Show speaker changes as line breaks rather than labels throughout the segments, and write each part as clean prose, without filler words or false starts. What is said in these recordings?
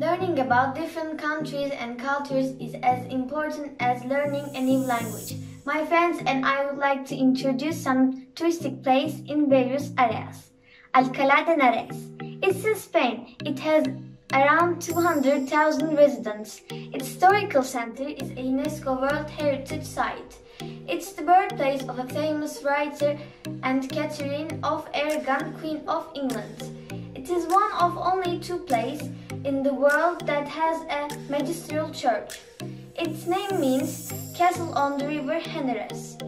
Learning about different countries and cultures is as important as learning a new language. My friends and I would like to introduce some touristic places in various areas. Alcalá de Henares. It's in Spain. It has around 200,000 residents. Its historical center is a UNESCO World Heritage Site. It's the birthplace of a famous writer and Catherine of Aragon, Queen of England. It is one of only two places in the world that has a magisterial church. Its name means Castle on the River Henares.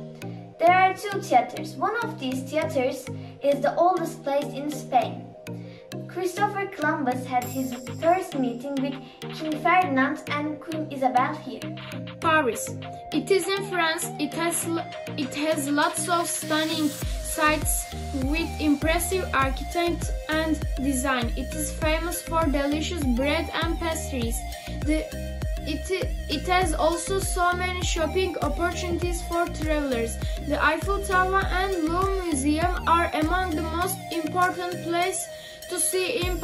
There are two theaters. One of these theaters is the oldest place in Spain. Christopher Columbus had his first meeting with King Ferdinand and Queen Isabel here.
Paris. It is in France. It has lots of stunning sites with impressive architecture and design. It is famous for delicious bread and pastries. It has also so many shopping opportunities for travelers. The Eiffel Tower and Louvre Museum are among the most important places to see in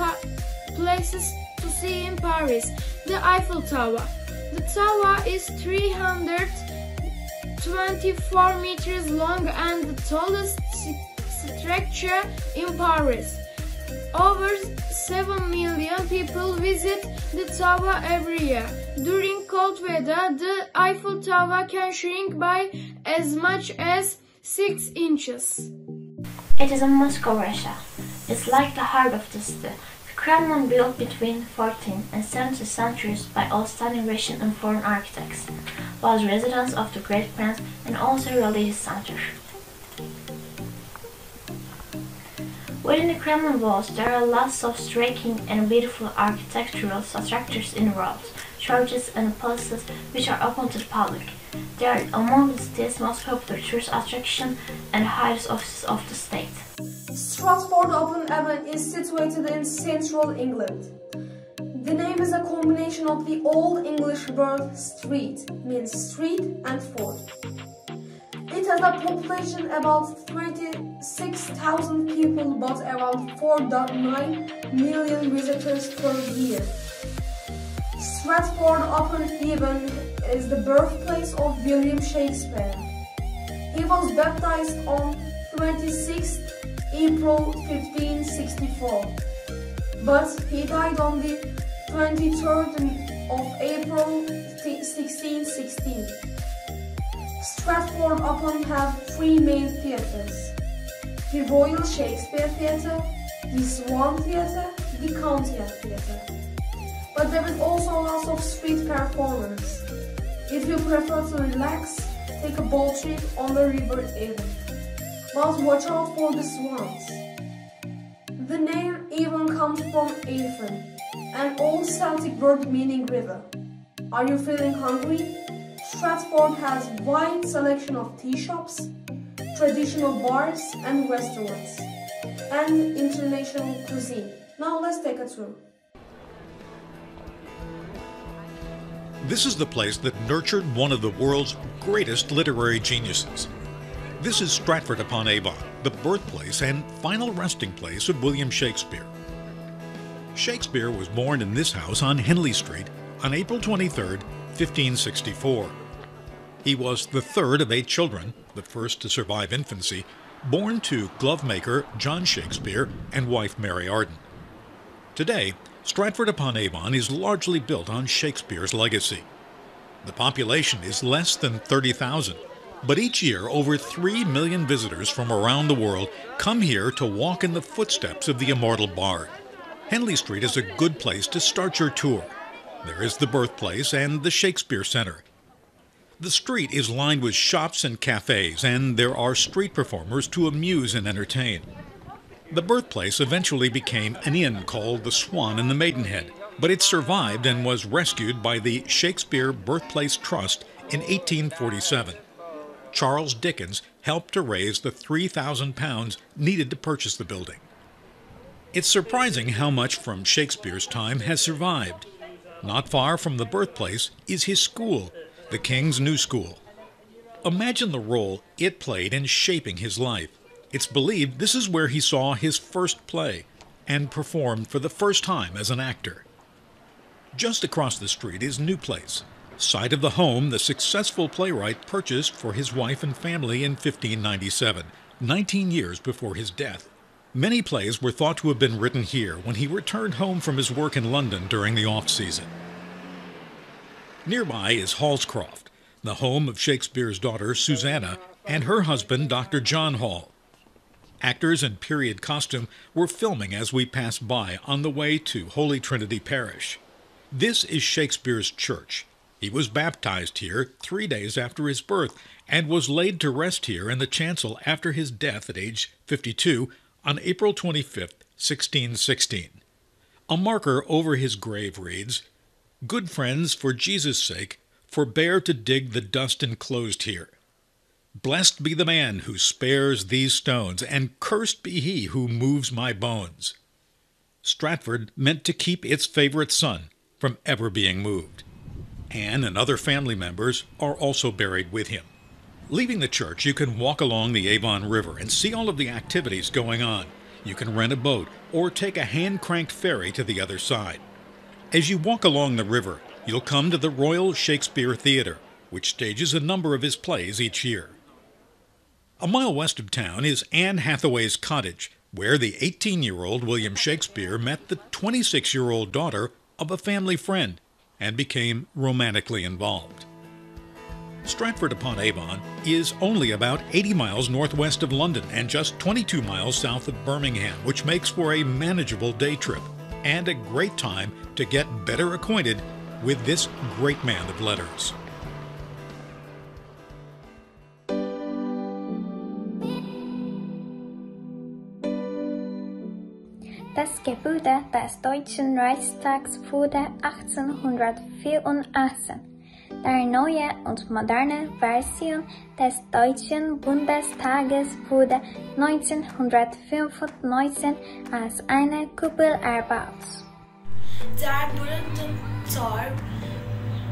Paris. The Eiffel Tower. The tower is 324 meters long and the tallest structure in Paris. Over 7 million people visit the tower every year. During cold weather, the Eiffel Tower can shrink by as much as 6 inches.
It is in Moscow, Russia. It's like the heart of the city. The Kremlin, built between 14th and 17th centuries by outstanding Russian and foreign architects, was residence of the Great Prince and also a religious center. Within the Kremlin walls, there are lots of striking and beautiful architectural structures in roads, churches and palaces which are open to the public. They are among the city's most popular tourist attractions and highest offices of the state.
Stratford-upon-Avon is situated in central England. The name is a combination of the Old English word street, means street, and ford. It has a population about 36,000 people but around 4.9 million visitors per year. Stratford-upon-Avon is the birthplace of William Shakespeare. He was baptized on 26th April 1564, but he died on the 23rd of April 1616. Stratford-upon have three main theatres: the Royal Shakespeare Theatre, the Swan Theatre, the County Theatre. But there is also lots of street performance. If you prefer to relax, take a boat trip on the River Avon. But watch out for the swans. The name Avon comes from Avon, an old Celtic word meaning river. Are you feeling hungry? Stratford has a wide selection of tea shops, traditional bars and restaurants, and international cuisine. Now let's take a tour.
This is the place that nurtured one of the world's greatest literary geniuses. This is Stratford-upon-Avon, the birthplace and final resting place of William Shakespeare. Shakespeare was born in this house on Henley Street on April 23, 1564. He was the third of 8 children, the first to survive infancy, born to glovemaker John Shakespeare and wife Mary Arden. Today, Stratford-upon-Avon is largely built on Shakespeare's legacy. The population is less than 30,000, but each year over 3 million visitors from around the world come here to walk in the footsteps of the immortal bard. Henley Street is a good place to start your tour. There is the birthplace and the Shakespeare Center. The street is lined with shops and cafes, and there are street performers to amuse and entertain. The birthplace eventually became an inn called the Swan and the Maidenhead, but it survived and was rescued by the Shakespeare Birthplace Trust in 1847. Charles Dickens helped to raise the £3,000 needed to purchase the building. It's surprising how much from Shakespeare's time has survived. Not far from the birthplace is his school, the King's New School. Imagine the role it played in shaping his life. It's believed this is where he saw his first play and performed for the first time as an actor. Just across the street is New Place, site of the home the successful playwright purchased for his wife and family in 1597, 19 years before his death. Many plays were thought to have been written here when he returned home from his work in London during the off-season. Nearby is Hallscroft, the home of Shakespeare's daughter Susanna and her husband Dr. John Hall. Actors in period costume were filming as we passed by on the way to Holy Trinity Parish. This is Shakespeare's church. He was baptized here 3 days after his birth and was laid to rest here in the chancel after his death at age 52 on April 25, 1616. A marker over his grave reads, "Good friends, for Jesus' sake, forbear to dig the dust enclosed here. Blessed be the man who spares these stones, and cursed be he who moves my bones." Stratford meant to keep its favorite son from ever being moved. Anne and other family members are also buried with him. Leaving the church, you can walk along the Avon River and see all of the activities going on. You can rent a boat or take a hand-cranked ferry to the other side. As you walk along the river, you'll come to the Royal Shakespeare Theatre, which stages a number of his plays each year. A mile west of town is Anne Hathaway's cottage, where the 18-year-old William Shakespeare met the 26-year-old daughter of a family friend and became romantically involved. Stratford-upon-Avon is only about 80 miles northwest of London and just 22 miles south of Birmingham, which makes for a manageable day trip and a great time to get better acquainted with this great man of letters.
Das Gebäude des Deutschen Reichstags wurde 1884. Die neue und moderne Version des Deutschen Bundestages wurde 1995 als eine Kuppel erbaut.
Der berühmte Tor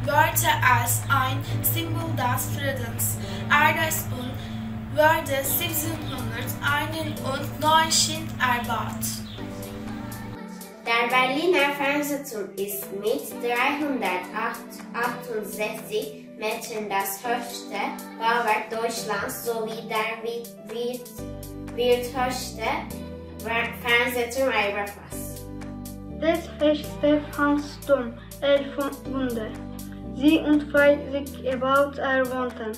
wurde als ein Symbol des Friedens errichtet und wurde 1791 erbaut.
Der Berliner Fernsehturm ist mit 368 Metern das höchste Bauwerk Deutschlands sowie der vierthöchste Fernsehturm Europas.
Das höchste Fernsehturm erfunden. Sie und sich gebaut worden.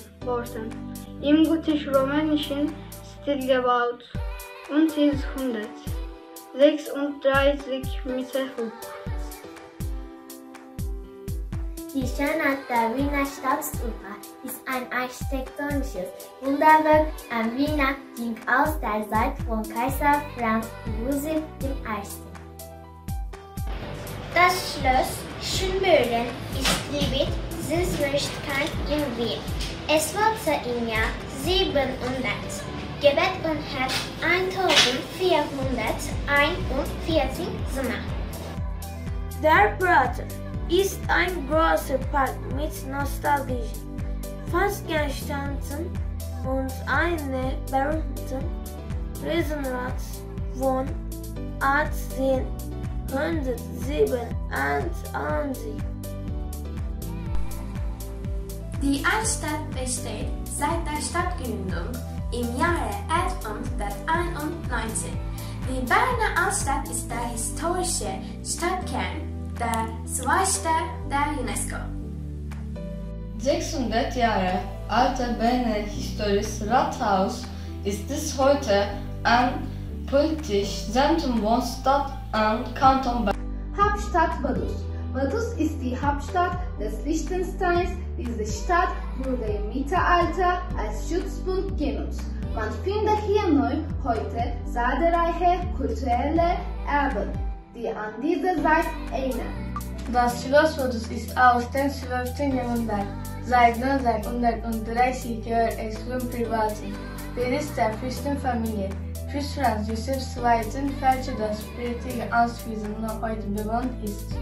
Im gotisch-romanischen Stil gebaut und ist 136 Meter hoch.
Die Schönheit der Wiener Stadtstupa ist ein architektonisches Wunderwerk am Wiener Ring aus der Zeit von Kaiser Franz Josef I.
Das Schloss Schönbrunn ist die Sehenswürdigkeit in Wien. Es wurde im Jahr 700 gebaut und hat 1441 Zimmer.
Der Prater ist ein großer Park mit nostalgischen Fassgegenständen und einer berühmten Riesenrad von 1897.
Die Altstadt besteht seit der Stadtgründung im Jahre 1191. Die Berliner Altstadt ist der historische Stadtkern der Zweite der UNESCO.
600 Jahre alte Berliner historisches Rathaus ist bis heute ein politisches Zentrum von Stadt und Kanton Bern.
Hauptstadt Vaduz. Vaduz ist die Hauptstadt des Liechtensteins. Diese Stadt wurde im Mittelalter als Schutzpunkt genutzt. Man findet hier nun heute zahlreiche kulturelle Erben, die an diese Zeit erinnern.
Das Schloss Vaduz ist aus dem 12. Jahrhundert. Seit 1930 gehört es zum Privaten. Besitz der Fürstenfamilie. Fürst Franz Josef II. Fälschte das spätige Auswiesen noch heute bewohnt ist.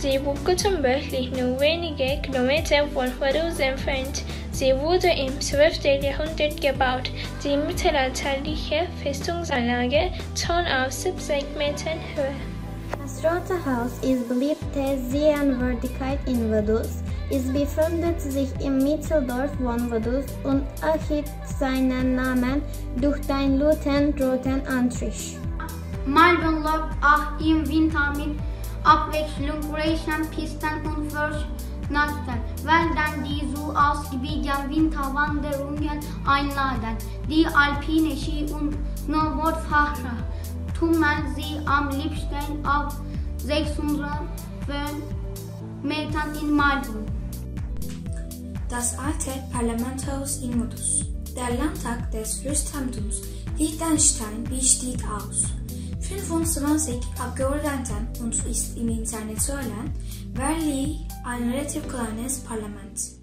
Die Burg Gutenberg liegt nur wenige Kilometer von Vaduz entfernt. Sie wurde im 12. Jahrhundert gebaut. Die mittelalterliche Festungsanlage thront auf 70 Metern Höhe.
Das Rote Haus ist beliebte Sehenswürdigkeit in Vaduz. Es befindet sich im Mitteldorf von Vaduz und erhielt seinen Namen durch den roten Anstrich.
Malben läuft auch im Winter mit Abwechslung reichen Pisten und verschneiten Wäldern, die zu ausgiebigen Winterwanderungen einladen. Die alpine Ski- und Snowboardfahrer tummeln sich am liebsten auf 600 Metern in Malben.
Das alte Parlamentshaus in Vaduz. Der Landtag des Fürstentums Liechtenstein besteht aus 25 Abgeordneten und ist im internationalen Vergleich ein relativ kleines Parlament.